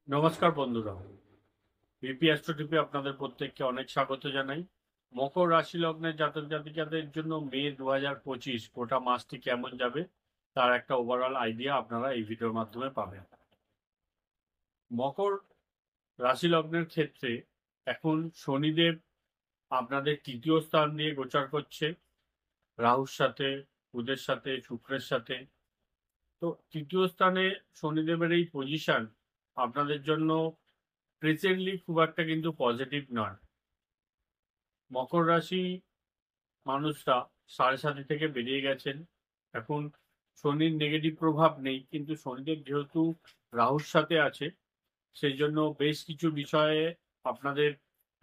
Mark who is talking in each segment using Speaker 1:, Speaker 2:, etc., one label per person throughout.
Speaker 1: নমস্কার বন্ধুরা, বিপি অ্যাস্ট্রোটিপে আপনাদের প্রত্যেককে অনেক স্বাগত জানাই। মকর রাশি লগ্নের জাতক জাতিকাদের জন্য মে 2025 গোটা মাসটি কেমন যাবে তার একটা ওভারঅল আইডিয়া আপনারা এই ভিডিওর মাধ্যমে পাবেন। মকর রাশি লগ্নের ক্ষেত্রে এখন শনিদেব আপনাদের তৃতীয় স্থান দিয়ে গোচর করছে, রাহুর সাথে, বুধের সাথে, শুক্রের সাথে। তো তৃতীয় স্থানে শনিদেবের এই পজিশন আপনাদের জন্য প্রেজেন্টলি খুব একটা কিন্তু পজিটিভ নয়। মকর রাশি মানুষরা 7:30 থেকে বেরিয়ে গেছেন। এখন শনির নেগেটিভ প্রভাব নেই, কিন্তু শনিদেব যেহেতু রাহুর সাথে আছে, সেই জন্য বেশ কিছু বিষয়ে আপনাদের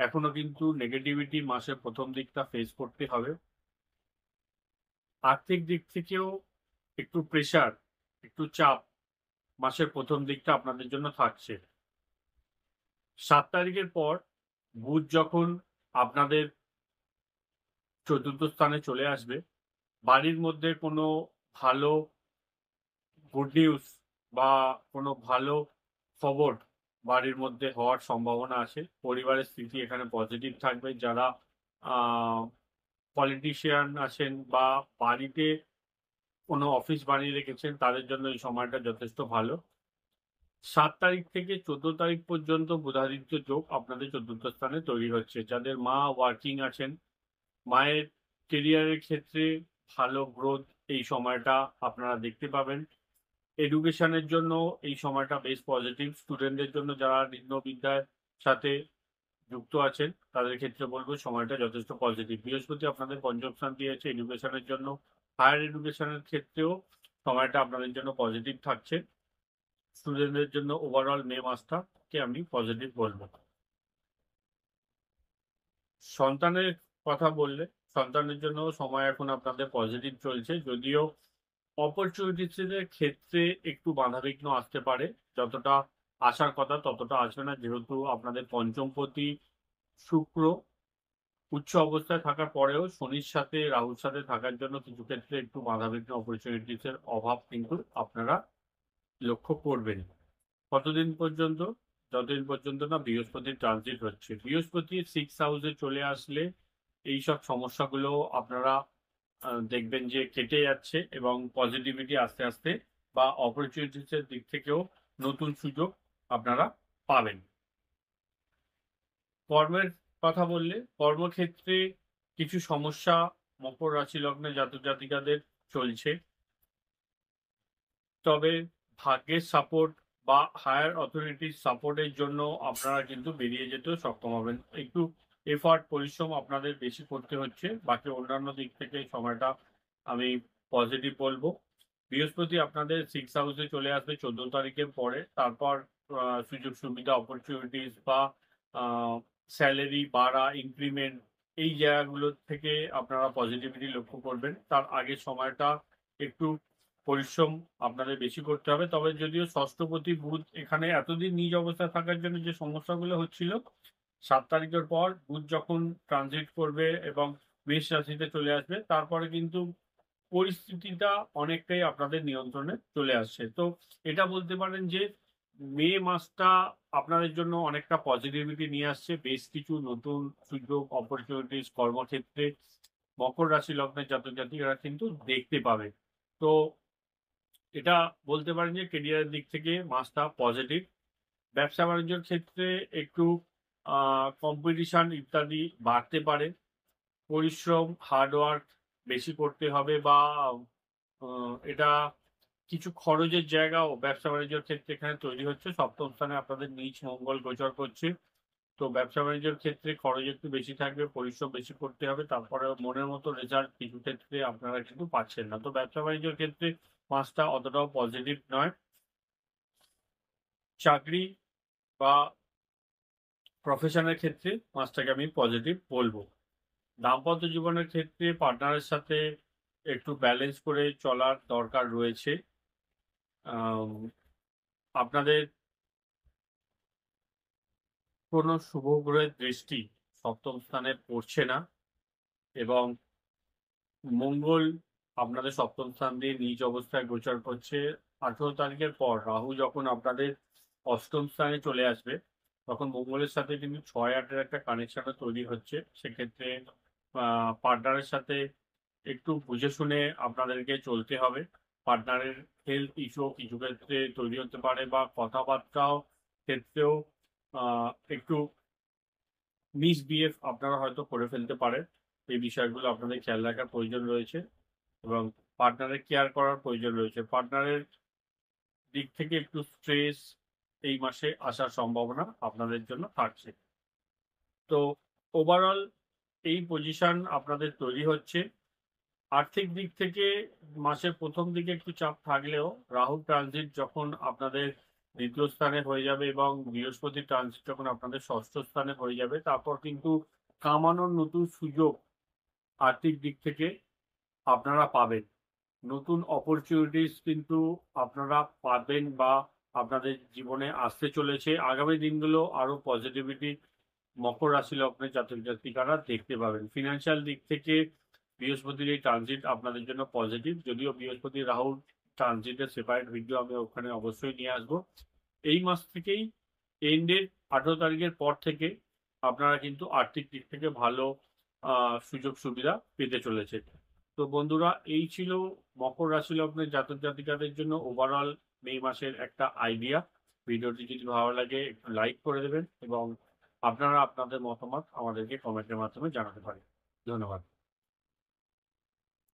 Speaker 1: এখনো কিন্তু নেগেটিভিটি মাসের প্রথম দিকটা ফেস করতে হবে। আর্থিক দিক থেকেও একটু প্রেশার, একটু চাপ মাসের প্রথম দিকটা আপনাদের জন্য থাকছে। 7 তারিখের পর বুধ যখন আপনাদের চতুর্থ স্থানে চলে আসবে, বাড়ির মধ্যে কোনো ভালো গুড নিউজ বা কোনো ভালো খবর বাড়ির মধ্যে হওয়ার সম্ভাবনা আছে। পরিবারের স্থিতি এখানে পজিটিভ থাকবে। যারা পলিটিশিয়ান আছেন বা বাড়িতে কোনো অফিস বানিয়ে রেখেছেন, তাদের জন্য এই সময়টা যথেষ্ট ভালো। 7 তারিখ থেকে 14 তারিখ পর্যন্ত বুধাদিত্য যোগ আপনাদের চতুর্থ স্থানে তৈরি হচ্ছে। যাদের মা ওয়ার্কিং আছেন, মায়ের কেরিয়ারের ক্ষেত্রে ভালো গ্রোথ এই সময়টা আপনারা দেখতে পাবেন। এডুকেশনের জন্য এই সময়টা বেশ পজিটিভ। স্টুডেন্টদের জন্য যারা নিম্ন বিদ্যার সাথে যুক্ত আছেন, তাদের ক্ষেত্রে বলবো সময়টা যথেষ্ট পজিটিভ। বৃহস্পতি আপনাদের পঞ্চম স্থান দিয়েছে এডুকেশনের জন্য। হায়ার এডুকেশনের ক্ষেত্রেও সময়টা আপনাদের জন্য পজিটিভ থাকছে। স্টুডেন্টদের জন্য ওভারঅল মে মাসটাকে আমি পজিটিভ বলবো। সন্তানের কথা বললে, সন্তানের জন্য সময় এখন আপনাদের পজিটিভ চলছে, যদিও অপরচুনিটিসের ক্ষেত্রে একটু বাধাবিঘ্ন আসতে পারে। যতটা আসার কথা ততটা আসবে না, যেহেতু আপনাদের পঞ্চমপতি শুক্র উচ্চ অবস্থায় থাকার পরেও শনির সাথে রাহুর সাথে থাকার জন্য কিছু ক্ষেত্রে একটু বাধাবিঘ্ন অপরচুনিটিসের অভাব কিন্তু আপনারা লক্ষ্য করবেন। কতদিন পর্যন্ত? যতদিন পর্যন্ত না বৃহস্পতির ট্রানজিট হচ্ছে। বৃহস্পতি 6 হাউসে চলে আসলে এইসব সমস্যাগুলো আপনারা দেখবেন যে কেটে যাচ্ছে এবং পজিটিভিটি আস্তে আস্তে বা অপরচুনিটিসের দিক থেকেও নতুন সুযোগ আপনারা পাবেন। কর্মের কথা বললে, কর্মক্ষেত্রে কিছু সমস্যা মকর রাশি লগ্নে জাতক জাতিকাদের চলছে, তবে ভাগ্যের সাপোর্ট বা হায়ার অথরিটির সাপোর্টের জন্য আপনারা কিন্তু বেরিয়ে যেতেও সক্ষম হবেন। একটু এফার্ট, পরিশ্রম আপনাদের বেশি করতে হচ্ছে। বাকি অন্যান্য দিক থেকে সময়টা আমি পজিটিভ বলবো। বৃহস্পতি আপনাদের 6 হাউসে চলে আসবে 14 তারিখের পরে। তারপর সুযোগ সুবিধা, অপরচুনিটিস বা স্যালারি বাড়া, ইনক্রিমেন্ট, এই জায়গাগুলো থেকে আপনারা পজিটিভিটি লক্ষ্য করবেন। তার আগের সময়টা একটু পরিশ্রম আপনাদের বেশি করতে হবে। তবে যদিও ষষ্ঠপতি বুধ এখানে এতদিন নিজ অবস্থায় থাকার জন্য যে সমস্যাগুলো হচ্ছিল, 7 তারিখের পর বুধ যখন ট্রানজিট করবে এবং মেষ রাশিতে চলে আসবে, তারপরে কিন্তু পরিস্থিতিটা অনেকটাই আপনাদের নিয়ন্ত্রণে চলে আসছে। তো এটা বলতে পারেন যে মে মাসটা আপনাদের জন্য অনেকটা পজিটিভিটি নিয়ে আসছে। বেশ কিছু নতুন সুযোগ, অপরচুনিটিস কর্মক্ষেত্রে মকর রাশি লগ্নের জাতক জাতিকারা কিন্তু দেখতে পাবে। তো এটা বলতে পারেন যে কেরিয়ারের দিক থেকে মাসটা পজিটিভ। ব্যবসা বাণিজ্যের ক্ষেত্রে একটু কম্পিটিশন ইত্যাদি বাড়তে পারে। পরিশ্রম, হার্ডওয়ার্ক বেশি করতে হবে বা এটা কিছু খরচের জায়গাও ব্যবসা বাণিজ্যের ক্ষেত্রে এখানে তৈরি হচ্ছে। সপ্তম স্থানে আপনাদের নীচ মঙ্গল গোচর করছে। তো ব্যবসা বাণিজ্যের ক্ষেত্রে খরচ একটু বেশি থাকবে, পরিশ্রম বেশি করতে হবে। তারপরে মনের মতো রেজাল্ট কিছু ক্ষেত্রে আপনারা কিন্তু পাচ্ছেন না। তো ব্যবসা বাণিজ্যের ক্ষেত্রে মাসটা অতটাও পজিটিভ নয়। চাকরি বা প্রফেশনের ক্ষেত্রে মাসটাকে আমি পজিটিভ বলবো। দাম্পত্য জীবনের ক্ষেত্রে পার্টনারের সাথে একটু ব্যালেন্স করে চলার দরকার রয়েছে। আম, আপনাদের কোনো শুভ গ্রহের দৃষ্টি সপ্তম স্থানে পড়ছে না এবং মঙ্গল আপনাদের সপ্তম স্থান দিয়ে নিজ অবস্থায় গোচর করছে। 18 তারিখের পর রাহু যখন আপনাদের অষ্টম স্থানে চলে আসবে, তখন মঙ্গলের সাথে কিন্তু 6-8-এর একটা কানেকশনও তৈরি হচ্ছে। সেক্ষেত্রে পার্টনারের সাথে একটু বুঝে শুনে আপনাদেরকে চলতে হবে। পার্টনারের হেলথ ইস্যু কিছু ক্ষেত্রে তৈরি হতে পারে, বা কথাবার্তাও ক্ষেত্রেও একটু মিসবিহেভ আপনারা হয়তো করে ফেলতে পারেন। এই বিষয়গুলো আপনাদের খেয়াল রাখার প্রয়োজন রয়েছে, এবং পার্টনারের কেয়ার করার প্রয়োজন রয়েছে। পার্টনারের দিক থেকে একটু স্ট্রেস এই মাসে আসার সম্ভাবনা আপনাদের জন্য থাকছে। তো ওভারঅল এই পজিশন আপনাদের তৈরি হচ্ছে। আর্থিক দিক থেকে মাসের প্রথম দিকে একটু চাপ থাকলেও রাহু ট্রানজিট যখন আপনাদের দ্বিতীয় স্থানে হয়ে যাবে এবং বৃহস্পতি ট্রানজিট যখন আপনাদের ষষ্ঠ স্থানে হয়ে যাবে, তারপর কিন্তু কামানোর নতুন সুযোগ আর্থিক দিক থেকে আপনারা পাবেন। নতুন অপরচুনিটিস কিন্তু আপনারা পাবেন, বা আপনাদের জীবনে আসতে চলেছে। আগামী দিনগুলো আরো পজিটিভিটি মকর রাশি লগ্নের জাতক জাতিকারা দেখতে পাবেন। ফিনান্সিয়াল দিক থেকে বৃহস্পতির এই ট্রানজিট আপনাদের জন্য পজিটিভ, যদিও বৃহস্পতি রাহু ট্রানজিটের সেপারেট ভিডিও আমি ওখানে অবশ্যই নিয়ে আসবো। এই মাস থেকেই এন্ডের 18 তারিখের পর থেকে আপনারা কিন্তু আর্থিক দিক থেকে ভালো সুযোগ সুবিধা পেতে চলেছে। তো বন্ধুরা, এই ছিল মকর রাশি লগ্নের জাতক জাতিকাদের জন্য ওভারঅল মে মাসের একটা আইডিয়া। ভিডিওটি যদি ভালো লাগে একটু লাইক করে দেবেন, এবং আপনারা আপনাদের মতামত আমাদেরকে কমেন্টের মাধ্যমে জানাতে পারেন। ধন্যবাদ।